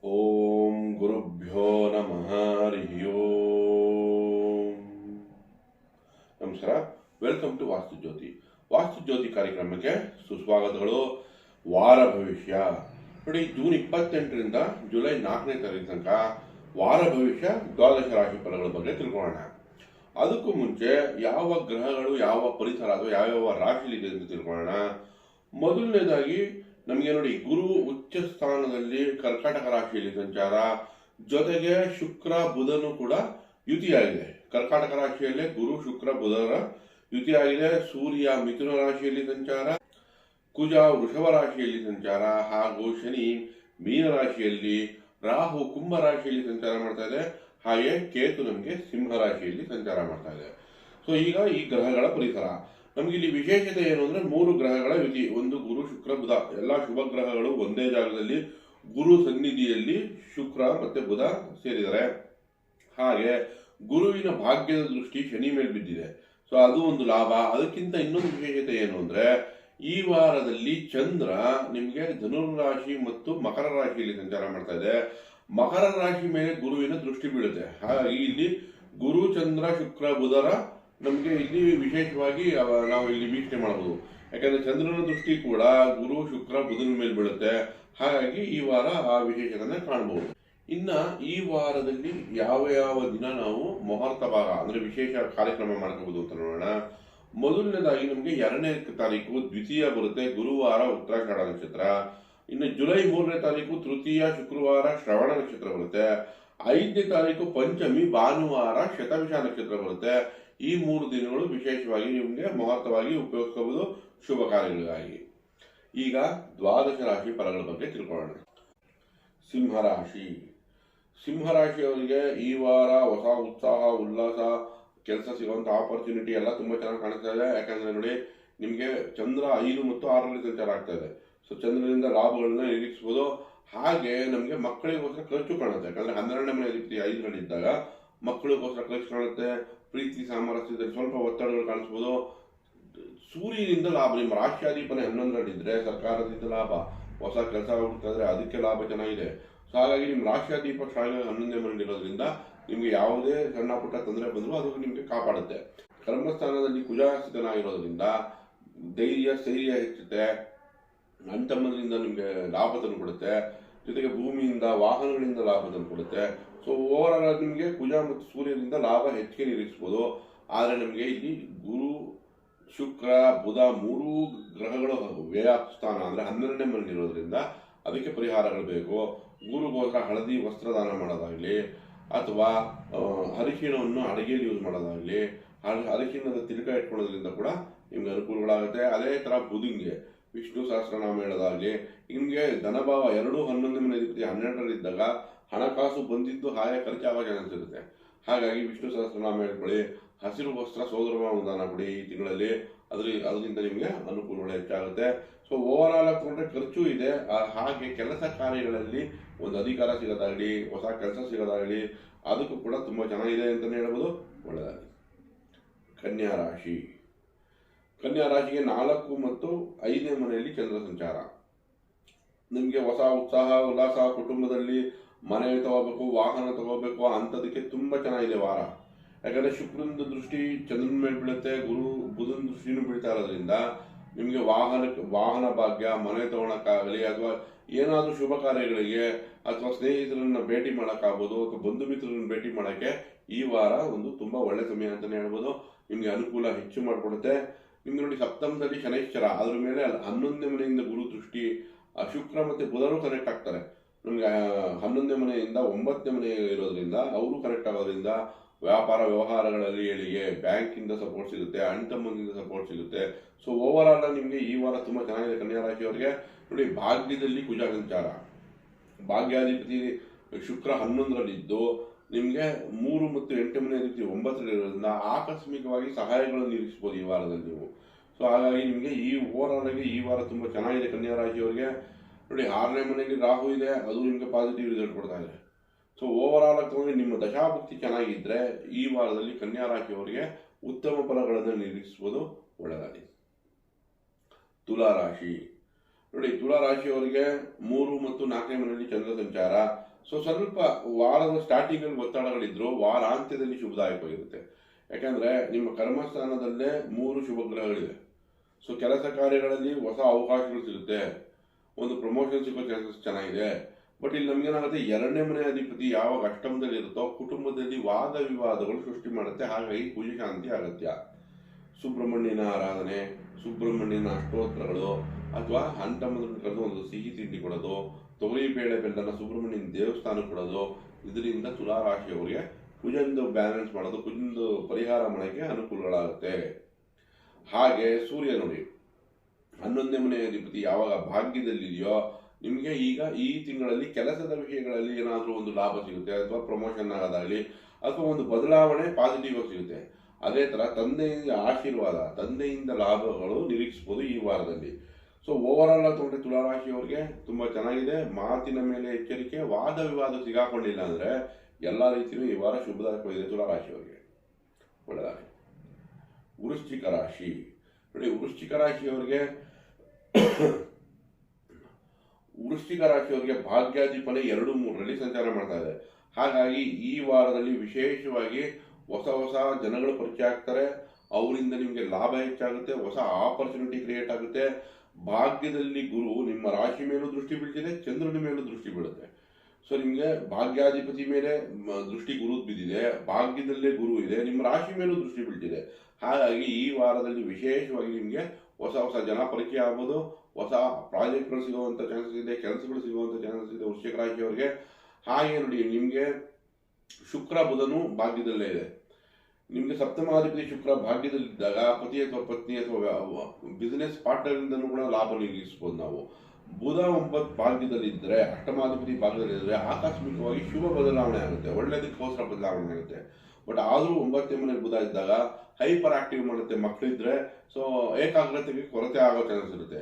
ಓಂ ಗುರುಭ್ಯೋ ನಮಃ ಹರಿ ಓಂ. ನಮಸ್ಕಾರ, ವೆಲ್ಕಮ್ ಟು ವಾಸ್ತುಜ್ಯೋತಿ ಕಾರ್ಯಕ್ರಮಕ್ಕೆ ಸುಸ್ವಾಗತಗಳು. ವಾರ ಭವಿಷ್ಯ ನೋಡಿ, ಜೂನ್ 28ರಿಂದ ಜುಲೈ 4ನೇ ತಾರೀಕು ತನಕ ವಾರ ಭವಿಷ್ಯ ದ್ವಾದಶ ರಾಶಿ ಫಲಗಳ ಬಗ್ಗೆ ತಿಳ್ಕೊಳ್ಳೋಣ. ಅದಕ್ಕೂ ಮುಂಚೆ ಯಾವ ಗ್ರಹಗಳು ಯಾವ ಪರಿಸರ ಅಥವಾ ಯಾವ್ಯಾವ ರಾಶಿಲಿದೆ ಅಂತ ತಿಳ್ಕೊಳ್ಳೋಣ. ಮೊದಲನೇದಾಗಿ ನಮಗೆ ನೋಡಿ, ಗುರು ಉಚ್ಚ ಸ್ಥಾನದಲ್ಲಿ ಕರ್ಕಾಟಕ ರಾಶಿಯಲ್ಲಿ ಸಂಚಾರ, ಜೊತೆಗೆ ಶುಕ್ರ ಬುಧನು ಕೂಡ ಯುತಿಯಾಗಿದೆ. ಕರ್ಕಾಟಕ ರಾಶಿಯಲ್ಲೇ ಗುರು ಶುಕ್ರ ಬುಧರ ಯುತಿಯಾಗಿದೆ. ಸೂರ್ಯ ಮಿಥುನ ರಾಶಿಯಲ್ಲಿ ಸಂಚಾರ, ಕುಜ ವೃಷಭ ರಾಶಿಯಲ್ಲಿ ಸಂಚಾರ, ಹಾಗೂ ಶನಿ ಮೀನ ರಾಶಿಯಲ್ಲಿ, ರಾಹು ಕುಂಭ ರಾಶಿಯಲ್ಲಿ ಸಂಚಾರ ಮಾಡ್ತಾ ಇದೆ. ಹಾಗೆ ಕೇತು ನಮಗೆ ಸಿಂಹ ರಾಶಿಯಲ್ಲಿ ಸಂಚಾರ ಮಾಡ್ತಾ ಇದೆ. ಸೊ ಈಗ ಈ ಗ್ರಹಗಳ ಪರಿಸರ ನಮ್ಗೆ ಇಲ್ಲಿ ವಿಶೇಷತೆ ಏನು ಅಂದ್ರೆ, 3 ಗ್ರಹಗಳ ಯುತಿ. ಒಂದು ಗುರು ಶುಕ್ರ ಬುಧ, ಎಲ್ಲಾ ಶುಭ ಗ್ರಹಗಳು ಒಂದೇ ಜಾಗದಲ್ಲಿ ಗುರು ಸನ್ನಿಧಿಯಲ್ಲಿ ಶುಕ್ರ ಮತ್ತೆ ಬುಧ ಸೇರಿದ್ದಾರೆ. ಹಾಗೆ ಗುರುವಿನ ಭಾಗ್ಯದ ದೃಷ್ಟಿ ಶನಿ ಮೇಲೆ ಬಿದ್ದಿದೆ. ಸೊ ಅದು ಒಂದು ಲಾಭ. ಅದಕ್ಕಿಂತ ಇನ್ನೊಂದು ವಿಶೇಷತೆ ಏನು ಅಂದ್ರೆ, ಈ ವಾರದಲ್ಲಿ ಚಂದ್ರ ನಿಮ್ಗೆ ಧನುರ್ ರಾಶಿ ಮತ್ತು ಮಕರ ರಾಶಿಯಲ್ಲಿ ಸಂಚಾರ ಮಾಡ್ತಾ ಇದೆ. ಮಕರ ರಾಶಿ ಮೇಲೆ ಗುರುವಿನ ದೃಷ್ಟಿ ಬೀಳುತ್ತೆ. ಹಾಗಾಗಿ ಇಲ್ಲಿ ಗುರು ಚಂದ್ರ ಶುಕ್ರ ಬುಧರ ನಮಗೆ ಇಲ್ಲಿ ವಿಶೇಷವಾಗಿ ನಾವು ಇಲ್ಲಿ ವೀಕ್ಷಣೆ ಮಾಡಬಹುದು. ಯಾಕಂದ್ರೆ ಚಂದ್ರನ ದೃಷ್ಟಿ ಕೂಡ ಗುರು ಶುಕ್ರ ಬುಧನ ಮೇಲೆ ಬೀಳುತ್ತೆ. ಹಾಗಾಗಿ ಈ ವಾರ ಆ ವಿಶೇಷತೆಯನ್ನು ಕಾಣಬಹುದು. ಇನ್ನ ಈ ವಾರದಲ್ಲಿ ಯಾವ ಯಾವ ದಿನ ನಾವು ಮುಹೂರ್ತ ಭಾಗ ಅಂದ್ರೆ ವಿಶೇಷ ಕಾರ್ಯಕ್ರಮ ಮಾಡ್ಕೋಬಹುದು ಅಂತ ನೋಡೋಣ. ಮೊದಲನೇದಾಗಿ ನಮಗೆ 2ನೇ ತಾರೀಕು ದ್ವಿತೀಯ ಬರುತ್ತೆ, ಗುರುವಾರ ಉತ್ತರಾಷಾಢ ನಕ್ಷತ್ರ. ಇನ್ನು ಜುಲೈ 3ನೇ ತಾರೀಕು ತೃತೀಯ ಶುಕ್ರವಾರ ಶ್ರವಣ ನಕ್ಷತ್ರ ಬರುತ್ತೆ. 5ನೇ ತಾರೀಕು ಪಂಚಮಿ ಭಾನುವಾರ ಶತಭಿಷ ನಕ್ಷತ್ರ ಬರುತ್ತೆ. ಈ 3 ದಿನಗಳು ವಿಶೇಷವಾಗಿ ನಿಮಗೆ ಮುಹೂರ್ತವಾಗಿ ಉಪಯೋಗಿಸಬಹುದು ಶುಭ ಕಾರ್ಯಗಳಿಗಾಗಿ. ಈಗ ದ್ವಾದಶ ರಾಶಿ ಫಲಗಳ ಬಗ್ಗೆ ತಿಳ್ಕೊಳ್ಳೋಣ. ಸಿಂಹರಾಶಿಯವರಿಗೆ ಈ ವಾರ ಹೊಸ ಉತ್ಸಾಹ, ಉಲ್ಲಾಸ, ಕೆಲಸ ಸಿಗುವಂತ ಆಪರ್ಚುನಿಟಿ ಎಲ್ಲ ತುಂಬಾ ಚೆನ್ನಾಗಿ ಕಾಣಿಸ್ತಾ ಇದೆ. ಯಾಕಂದ್ರೆ ನೋಡಿ, ನಿಮ್ಗೆ ಚಂದ್ರ 5 ಮತ್ತು 6ರಲ್ಲಿ ಸಂಚಾರ ಆಗ್ತಾ ಇದೆ. ಸೊ ಚಂದ್ರನಿಂದ ಲಾಭಗಳನ್ನ ನಿರೀಕ್ಷಿಸಬಹುದು. ಹಾಗೆ ನಮ್ಗೆ ಮಕ್ಕಳಿಗೋಸ್ಕರ ಖರ್ಚು ಕಾಣುತ್ತೆ. ಯಾಕಂದ್ರೆ 12ನೇ ಮನೆ ಅಧಿಪತಿ 5ರಲ್ಲಿದ್ದಾಗ ಮಕ್ಕಳಿಗೋಸ್ಕರ ಖರ್ಚು ಕಾಣುತ್ತೆ. ಪ್ರೀತಿ ಸಾಮರಸ್ಯದಲ್ಲಿ ಸ್ವಲ್ಪ ಒತ್ತಡಗಳು ಕಾಣಿಸ್ಬೋದು. ಸೂರ್ಯನಿಂದ ಲಾಭ, ನಿಮ್ಮ ರಾಷ್ಟ್ರಾಧಿಪನೆ 11ರಲ್ಲಿದ್ರೆ ಸರ್ಕಾರದಿಂದ ಲಾಭ, ಹೊಸ ಕೆಲಸ ಹುಡುಕಿದ್ರೆ ಅದಕ್ಕೆ ಲಾಭ ಚೆನ್ನಾಗಿದೆ. ಸೊ ಹಾಗಾಗಿ ನಿಮ್ಮ ರಾಷ್ಟ್ರಾಧಿಪ 11ನೇ ಮನೆಯಲ್ಲಿ ಇರೋದ್ರಿಂದ ನಿಮ್ಗೆ ಯಾವುದೇ ಸಣ್ಣ ಪುಟ್ಟ ತೊಂದರೆ ಬಂದರೂ ಅದು ನಿಮ್ಗೆ ಕಾಪಾಡುತ್ತೆ. ಕರ್ಮಸ್ಥಾನದಲ್ಲಿ ಕುಜ ಸ್ಥಿತನಾಗಿರೋದ್ರಿಂದ ಸ್ಥೈರ್ಯ ಹೆಚ್ಚುತ್ತೆ. ಅಣ್ತಮ್ಮದಿಂದ ನಿಮ್ಗೆ ಲಾಭ ತಂದು ಕೊಡುತ್ತೆ. ಜೊತೆಗೆ ಭೂಮಿಯಿಂದ, ವಾಹನಗಳಿಂದ ಲಾಭ ತಂದು ಕೊಡುತ್ತೆ. ಸೊ ಓವರ್ ಆಲ್ ನಿಮಗೆ ಕುಜ ಮತ್ತು ಸೂರ್ಯನಿಂದ ಲಾಭ ಹೆಚ್ಚಿಗೆ ನಿರೀಕ್ಷಿಸಬಹುದು. ಆದರೆ ನಮಗೆ ಇಲ್ಲಿ ಗುರು ಶುಕ್ರ ಬುಧ 3 ಗ್ರಹಗಳು ವ್ಯಯ ಸ್ಥಾನ ಅಂದ್ರೆ 12ನೇ ಮನೆಯಲ್ಲಿರೋದ್ರಿಂದ ಅದಕ್ಕೆ ಪರಿಹಾರಗಳು ಬೇಕು. ಗುರುಗೋಸ್ಕರ ಹಳದಿ ವಸ್ತ್ರದಾನ ಮಾಡೋದಾಗ್ಲಿ, ಅಥವಾ ಅರಿಶಿಣವನ್ನು ಅಡಿಗೆಯಲ್ಲಿ ಯೂಸ್ ಮಾಡೋದಾಗ್ಲಿ, ಅರಿಶಿಣದ ತಿಲಕ ಇಟ್ಕೊಳ್ಳೋದ್ರಿಂದ ಕೂಡ ನಿಮ್ಗೆ ಅನುಕೂಲಗಳಾಗುತ್ತೆ. ಅದೇ ತರ ಬುಧನ್ಗೆ ವಿಷ್ಣು ಸಹಸ್ರನಾಮ ಹೇಳೋದಾಗ್ಲಿ, ನಿಮ್ಗೆ ಧನಭಾವ 11ನೇ ಮನೆ ಅಧಿಪತಿ 12ರಲ್ಲಿದ್ದಾಗ ಹಣಕಾಸು ಬಂದಿದ್ದು ಹಾಗೆ ಖರ್ಚಾಗೋ ಚಾನ್ಸ್ ಇರುತ್ತೆ. ಹಾಗಾಗಿ ವಿಷ್ಣು ಸಹಸ್ರನಾಮ ಹೇಳ್ಕೊಳ್ಳಿ. ಹಸಿರು ವಸ್ತ್ರ ಸೋದರ ದಾನ ಕೊಡಿ ಈ ತಿಂಗಳಲ್ಲಿ. ಅದರಿಂದ ನಿಮಗೆ ಅನುಕೂಲಗಳು ಹೆಚ್ಚಾಗುತ್ತೆ. ಸೊ ಓವರ್ ಆಲ್ ಹಾಕೊಂಡ್ರೆ ಖರ್ಚು ಇದೆ. ಹಾಗೆ ಕೆಲಸ ಕಾರ್ಯಗಳಲ್ಲಿ ಒಂದು ಅಧಿಕಾರ ಸಿಗೋದಾಗ್ಲಿ, ಹೊಸ ಕೆಲಸ ಸಿಗೋದಾಗ್ಲಿ, ಅದಕ್ಕೂ ಕೂಡ ತುಂಬಾ ಚೆನ್ನಾಗಿದೆ ಅಂತಾನೆ ಹೇಳ್ಬೋದು. ಒಳ್ಳೆಯದಾಗಲಿ. ಕನ್ಯಾ ರಾಶಿಗೆ 4 ಮತ್ತು 5ನೇ ಮನೆಯಲ್ಲಿ ಚಂದ್ರ ಸಂಚಾರ. ನಿಮ್ಗೆ ಹೊಸ ಉತ್ಸಾಹ, ಉಲ್ಲಾಸ, ಕುಟುಂಬದಲ್ಲಿ ಮನೆ ತಗೋಬೇಕು, ವಾಹನ ತಗೋಬೇಕು ಅಂಥದಕ್ಕೆ ತುಂಬಾ ಚೆನ್ನಾಗಿದೆ ವಾರ. ಯಾಕಂದ್ರೆ ಶುಕ್ರನ ದೃಷ್ಟಿ ಚಂದ್ರನ ಮೇಲೆ ಬೀಳುತ್ತೆ, ಬುಧನ ದೃಷ್ಟಿನೂ ಬೀಳ್ತಾ ಇರೋದ್ರಿಂದ ನಿಮ್ಗೆ ವಾಹನ ಭಾಗ್ಯ, ಮನೆ ತಗೊಳಕ್ಕಾಗಲಿ, ಅಥವಾ ಏನಾದ್ರೂ ಶುಭ ಕಾರ್ಯಗಳಿಗೆ, ಅಥವಾ ಸ್ನೇಹಿತರನ್ನ ಭೇಟಿ ಮಾಡೋಕ್ಕಾಗ್ಬೋದು, ಅಥವಾ ಬಂಧು ಮಿತ್ರರನ್ನ ಭೇಟಿ ಮಾಡೋಕ್ಕೆ ಈ ವಾರ ಒಂದು ತುಂಬಾ ಒಳ್ಳೆ ಸಮಯ ಅಂತಾನೆ ಹೇಳ್ಬೋದು. ನಿಮ್ಗೆ ಅನುಕೂಲ ಹೆಚ್ಚು ಮಾಡಿಕೊಡುತ್ತೆ. ನಿಮ್ಗೆ ನೋಡಿ, ಸಪ್ತಮದಲ್ಲಿ ಶನೈಶ್ಚರ, ಅದ್ರ ಮೇಲೆ 11ನೇ ಮನೆಯಿಂದ ಗುರು ದೃಷ್ಟಿ, ಶುಕ್ರ ಮತ್ತೆ ಬುಧರು ಕನೆಕ್ಟ್ ಆಗ್ತಾರೆ. ನಮ್ಗೆ 11ನೇ ಮನೆಯಿಂದ 9ನೇ ಮನೆ ಇರೋದ್ರಿಂದ ಅವರು ಕನೆಕ್ಟ್ ಆಗೋದ್ರಿಂದ ವ್ಯಾಪಾರ ವ್ಯವಹಾರಗಳಲ್ಲಿ ಏಳಿಗೆ, ಬ್ಯಾಂಕ್ ಇಂದ ಸಪೋರ್ಟ್ ಸಿಗುತ್ತೆ, ಅಣ್ತಮ್ಮನಿಂದ ಸಪೋರ್ಟ್ ಸಿಗುತ್ತೆ. ಸೊ ಓವರ್ ಆಲ್ ನಿಮ್ಗೆ ಈ ವಾರ ತುಂಬಾ ಚೆನ್ನಾಗಿದೆ ಕನ್ಯಾ ರಾಶಿಯವರಿಗೆ. ನೋಡಿ, ಭಾಗ್ಯದಲ್ಲಿ ಕುಜ ಸಂಚಾರ, ಭಾಗ್ಯಾಧಿಪತಿ ಶುಕ್ರ 11ರಲ್ಲಿದ್ದು ನಿಮ್ಗೆ 3 ಮತ್ತು 8ನೇ ಮನೆ ಅಧಿಪತಿ 9ರಲ್ಲಿರೋದ್ರಿಂದ ಆಕಸ್ಮಿಕವಾಗಿ ಸಹಾಯಗಳನ್ನು ನಿರೀಕ್ಷಿಸಬಹುದು ಈ ವಾರದಲ್ಲಿ ನೀವು. ಸೊ ಹಾಗಾಗಿ ನಿಮ್ಗೆ ಈ ಓವರ್ ಆಲ್ ಆಗಿ ಈ ವಾರ ತುಂಬಾ ಚೆನ್ನಾಗಿದೆ ಕನ್ಯಾ ರಾಶಿಯವರಿಗೆ. ನೋಡಿ, 6ನೇ ಮನೆಯಲ್ಲಿ ರಾಹು ಇದೆ, ಅದು ನಿಮ್ಗೆ ಪಾಸಿಟಿವ್ ರಿಸಲ್ಟ್ ಕೊಡ್ತಾ ಇದೆ. ಸೊ ಓವರ್ ಆಲ್ ಆಗಿ ನಿಮ್ಮ ದಶಾಭುಕ್ತಿ ಚೆನ್ನಾಗಿದ್ರೆ ಈ ವಾರದಲ್ಲಿ ಕನ್ಯಾ ರಾಶಿಯವರಿಗೆ ಉತ್ತಮ ಫಲಗಳನ್ನು ನಿರೀಕ್ಷಿಸುವುದು. ಒಳ್ಳೆಯದಾಗಲಿ. ನೋಡಿ, ತುಲಾ ರಾಶಿಯವರಿಗೆ 3 ಮತ್ತು 4ನೇ ಮನೆಯಲ್ಲಿ ಚಂದ್ರ ಸಂಚಾರ. ಸ್ವಲ್ಪ ವಾರದ ಸ್ಟಾರ್ಟಿಂಗ್ ಅಲ್ಲಿ ಒತ್ತಡಗಳಿದ್ರು ವಾರಾಂತ್ಯದಲ್ಲಿ ಶುಭದಾಯಕವಾಗಿರುತ್ತೆ. ಯಾಕಂದ್ರೆ ನಿಮ್ಮ ಕರ್ಮಸ್ಥಾನದಲ್ಲೇ 3 ಶುಭ ಗ್ರಹಗಳಿವೆ. ಕೆಲಸ ಕಾರ್ಯಗಳಲ್ಲಿ ಹೊಸ ಅವಕಾಶಗಳು ಸಿಗುತ್ತೆ, ಒಂದು ಪ್ರಮೋಷನ್ ಸಿಗೋ ಚಾನ್ಸಸ್ ಚೆನ್ನಾಗಿದೆ. ಬಟ್ ಇಲ್ಲಿ ನಮ್ಗೇನಾಗುತ್ತೆ, 2ನೇ ಮನೆ ಅಧಿಪತಿ ಯಾವಾಗ ಅಷ್ಟಮದಲ್ಲಿ ಇರುತ್ತೋ ಕುಟುಂಬದಲ್ಲಿ ವಾದ ವಿವಾದಗಳು ಸೃಷ್ಟಿ ಮಾಡುತ್ತೆ. ಹಾಗಾಗಿ ಪೂಜೆ ಶಾಂತಿ ಅಗತ್ಯ. ಸುಬ್ರಹ್ಮಣ್ಯನ ಆರಾಧನೆ, ಸುಬ್ರಹ್ಮಣ್ಯನ ಅಷ್ಟೋತ್ತರಗಳು, ಅಥವಾ ಹಂತಮಂತ್ರ ಕರೆದು ಒಂದು ಸಿಹಿ ತಿಂಡಿ ಕೊಡೋದು, ತೊಗರಿ ಬೇಳೆ ಬೆಲ್ಲನ ಸುಬ್ರಹ್ಮಣ್ಯನ ದೇವಸ್ಥಾನ ಕೊಡೋದು, ಇದರಿಂದ ತುಲಾ ರಾಶಿಯವರಿಗೆ ಕುಜಂದು ಬ್ಯಾಲೆನ್ಸ್ ಮಾಡೋದು, ಕುಜಂದು ಪರಿಹಾರ ಮಾಡೋಕ್ಕೆ ಅನುಕೂಲಗಳಾಗುತ್ತೆ. ಹಾಗೆ ಸೂರ್ಯ ನೋಡಿ, 11ನೇ ಮನೆ ಅಧಿಪತಿ ಯಾವಾಗ ಭಾಗ್ಯದಲ್ಲಿದೆಯೋ ನಿಮಗೆ ಈಗ ಈ ತಿಂಗಳಲ್ಲಿ ಕೆಲಸದ ವಿಷಯಗಳಲ್ಲಿ ಏನಾದರೂ ಒಂದು ಲಾಭ ಸಿಗುತ್ತೆ, ಅಥವಾ ಪ್ರಮೋಷನ್ ಆಗೋದಾಗಲಿ, ಅಥವಾ ಒಂದು ಬದಲಾವಣೆ ಪಾಸಿಟಿವ್ ಆಗಿ ಸಿಗುತ್ತೆ. ಅದೇ ಥರ ತಂದೆಯಿಂದ ಆಶೀರ್ವಾದ, ತಂದೆಯಿಂದ ಲಾಭಗಳು ನಿರೀಕ್ಷಿಸಬಹುದು ಈ ವಾರದಲ್ಲಿ. ಓವರ್ ಆಲ್ ತಗೊಂಡ್ರೆ ತುಲಾರಾಶಿಯವರಿಗೆ ತುಂಬ ಚೆನ್ನಾಗಿದೆ. ಮಾತಿನ ಮೇಲೆ ಎಚ್ಚರಿಕೆ, ವಾದ ವಿವಾದ ಸಿಗಾಕೊಂಡಿಲ್ಲ ಅಂದರೆ ಎಲ್ಲ ರೀತಿಯೂ ಈ ವಾರ ಶುಭದಾಯಕವಾಗಿದೆ ತುಲಾರಾಶಿಯವರಿಗೆ. ಒಳ್ಳೆಯದಾಗಲಿ. ವೃಶ್ಚಿಕ ರಾಶಿ ನೋಡಿ, ವೃಶ್ಚಿಕ ರಾಶಿಯವರಿಗೆ ಭಾಗ್ಯಾಧಿಪನೆ 2-3ರಲ್ಲಿ ಸಂಚಾರ ಮಾಡ್ತಾ ಇದೆ. ಹಾಗಾಗಿ ಈ ವಾರದಲ್ಲಿ ವಿಶೇಷವಾಗಿ ಹೊಸ ಜನಗಳು ಪರಿಚಯ ಆಗ್ತಾರೆ. ಅವರಿಂದ ನಿಮಗೆ ಲಾಭ ಹೆಚ್ಚಾಗುತ್ತೆ, ಹೊಸ ಆಪರ್ಚುನಿಟಿ ಕ್ರಿಯೇಟ್ ಆಗುತ್ತೆ. ಭಾಗ್ಯದಲ್ಲಿ ಗುರು ನಿಮ್ಮ ರಾಶಿ ಮೇಲೂ ದೃಷ್ಟಿ ಬೀಳ್ತಿದೆ, ಚಂದ್ರನ ಮೇಲೂ ದೃಷ್ಟಿ ಬೀಳುತ್ತೆ. ನಿಮಗೆ ಭಾಗ್ಯಾಧಿಪತಿ ಮೇಲೆ ದೃಷ್ಟಿ ಗುರು ಬಿದ್ದಿದೆ, ಭಾಗ್ಯದಲ್ಲೇ ಗುರು ಇದೆ, ನಿಮ್ಮ ರಾಶಿ ಮೇಲೂ ದೃಷ್ಟಿ ಬೀಳ್ತಿದೆ. ಹಾಗಾಗಿ ಈ ವಾರದಲ್ಲಿ ವಿಶೇಷವಾಗಿ ನಿಮಗೆ ಹೊಸ ಜನ ಪರಿಚಯ ಆಗ್ಬೋದು, ಹೊಸ ಪ್ರಾಜೆಕ್ಟ್ಗಳು ಸಿಗುವಂಥ ಚಾನ್ಸಸ್ ಇದೆ, ಕೆಲಸಗಳು ಸಿಗುವಂಥ ಚಾನ್ಸಸ್ ಇದೆ ವೃಶ್ಚಿಕ ರಾಶಿಯವರಿಗೆ. ಹಾಗೆ ನೋಡಿ, ನಿಮಗೆ ಶುಕ್ರ ಬುಧನು ಭಾಗ್ಯದಲ್ಲೇ ಇದೆ. ನಿಮಗೆ ಸಪ್ತಮಾಧಿಪತಿ ಶುಕ್ರ ಭಾಗ್ಯದಲ್ಲಿದ್ದಾಗ ಪತಿ ಅಥವಾ ಪತ್ನಿ ಅಥವಾ ಬಿಸಿನೆಸ್ ಪಾರ್ಟ್ನರಿಂದನೂ ಕೂಡ ಲಾಭ ನಿರೀಕ್ಷಿಸಬಹುದು ನಾವು. ಬುಧ 9 ಭಾಗ್ಯದಲ್ಲಿದ್ದರೆ, ಅಷ್ಟಮಾಧಿಪತಿ ಭಾಗ್ಯದಲ್ಲಿದ್ದರೆ ಆಕಸ್ಮಿಕವಾಗಿ ಶುಭ ಬದಲಾವಣೆ ಆಗುತ್ತೆ, ಒಳ್ಳೆಯದಕ್ಕೋಸ್ಕರ ಬದಲಾವಣೆ ಆಗುತ್ತೆ. ಬಟ್ ಆದರೂ 9ನೇ ಮನೆಯಲ್ಲಿ ಬುಧ ಇದ್ದಾಗ ಹೈಪರ್ ಆಕ್ಟಿವ್ ಮಾಡುತ್ತೆ. ಮಕ್ಕಳಿದ್ರೆ ಏಕಾಗ್ರತೆಗೆ ಕೊರತೆ ಆಗೋ ಚಾನ್ಸಸ್ ಇರುತ್ತೆ.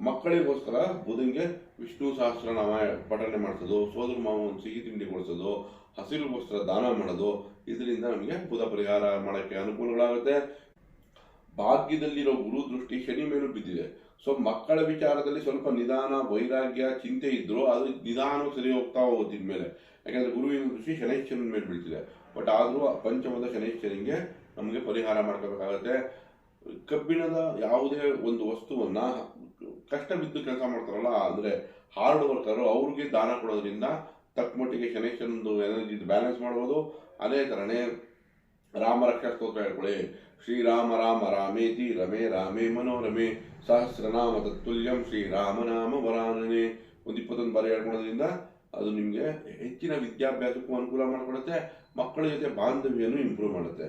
ಮಕ್ಕಳಿಗೋಸ್ಕರ ಬುಧನಿಗೆ ವಿಷ್ಣು ಸಹಸ್ರನಾಮ ಪಠನೆ ಮಾಡಿಸೋದು, ಸೋದರ ಮಾವ ಒಂದು ಸಿಹಿ ತಿಂಡಿ ಕೊಡಿಸೋದು, ಹಸಿರುಗೋಸ್ಕರ ದಾನ ಮಾಡೋದು, ಇದರಿಂದ ನಮಗೆ ಬುಧ ಪರಿಹಾರ ಮಾಡೋಕ್ಕೆ ಅನುಕೂಲಗಳಾಗುತ್ತೆ. ಭಾಗ್ಯದಲ್ಲಿರೋ ಗುರು ದೃಷ್ಟಿ ಶನಿ ಮೇಲೂ ಬಿದ್ದಿದೆ. ಮಕ್ಕಳ ವಿಚಾರದಲ್ಲಿ ಸ್ವಲ್ಪ ನಿಧಾನ, ವೈರಾಗ್ಯ, ಚಿಂತೆ ಇದ್ರು ಅದು ನಿಧಾನವಾಗಿ ಸರಿ ಹೋಗ್ತಾ ಹೋಗುತ್ತೆ ಇನ್ಮೇಲೆ. ಯಾಕಂದ್ರೆ ಗುರುವಿನ ದೃಷ್ಟಿ ಶನೈಶ್ವರನ ಮೇಲೆ ಬೀಳ್ತಿದೆ. ಬಟ್ ಆದರೂ ಪಂಚಮದ ಶನೈಶ್ವರಿಗೆ ನಮಗೆ ಪರಿಹಾರ ಮಾಡ್ಕೋಬೇಕಾಗತ್ತೆ. ಕಬ್ಬಿಣದ ಯಾವುದೇ ಒಂದು ವಸ್ತುವನ್ನ ಕಷ್ಟ ಬಿದ್ದು ಕೆಲಸ ಮಾಡ್ತಾರಲ್ಲ, ಅಂದ್ರೆ ಹಾರ್ಡ್ ವರ್ಕರು, ಅವ್ರಿಗೆ ದಾನ ಕೊಡೋದ್ರಿಂದ ತಕ್ಕ ಮಟ್ಟಿಗೆ ಶನೈಶ್ವರನದು ಎನರ್ಜಿ ಬ್ಯಾಲೆನ್ಸ್ ಮಾಡ್ಬೋದು. ಅದೇ ಥರನೇ ರಾಮ ರಕ್ಷಾ ಸ್ತೋತ್ರ ಹೇಳ್ಕೊಳ್ಳಿ. ಶ್ರೀರಾಮ ರಾಮ ರಾಮೇತಿ ರಮೇ ರಾಮೇ ಮನೋರಮೆ ಸಹಸ್ರನಾಮ ತತ್ತುಲ್ಯಂ ಶ್ರೀರಾಮನಾಮ ವರಾನನೆ ಒಂದು 21 ಬಾರಿ ಹೇಳ್ಕೊಳ್ಳೋದ್ರಿಂದ ಅದು ನಿಮಗೆ ಹೆಚ್ಚಿನ ವಿದ್ಯಾಭ್ಯಾಸಕ್ಕೂ ಅನುಕೂಲ ಮಾಡಿಕೊಡುತ್ತೆ, ಮಕ್ಕಳ ಜೊತೆ ಬಾಂಧವ್ಯನೂ ಇಂಪ್ರೂವ್ ಮಾಡುತ್ತೆ.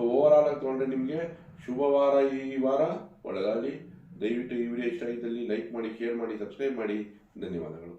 ಓವರ್ ಆಲ್ ಆಗಿ ತಗೊಂಡ್ರೆ ನಿಮಗೆ ಶುಭವಾರ ಈ ವಾರ. ಒಳ್ಳೆದಾಗಲಿ. ದಯವಿಟ್ಟು ಈ ವಿಡಿಯೋ ಇಷ್ಟ ಆಗಿದ್ದಲ್ಲಿ ಲೈಕ್ ಮಾಡಿ, ಶೇರ್ ಮಾಡಿ, ಸಬ್ಸ್ಕ್ರೈಬ್ ಮಾಡಿ. ಧನ್ಯವಾದಗಳು.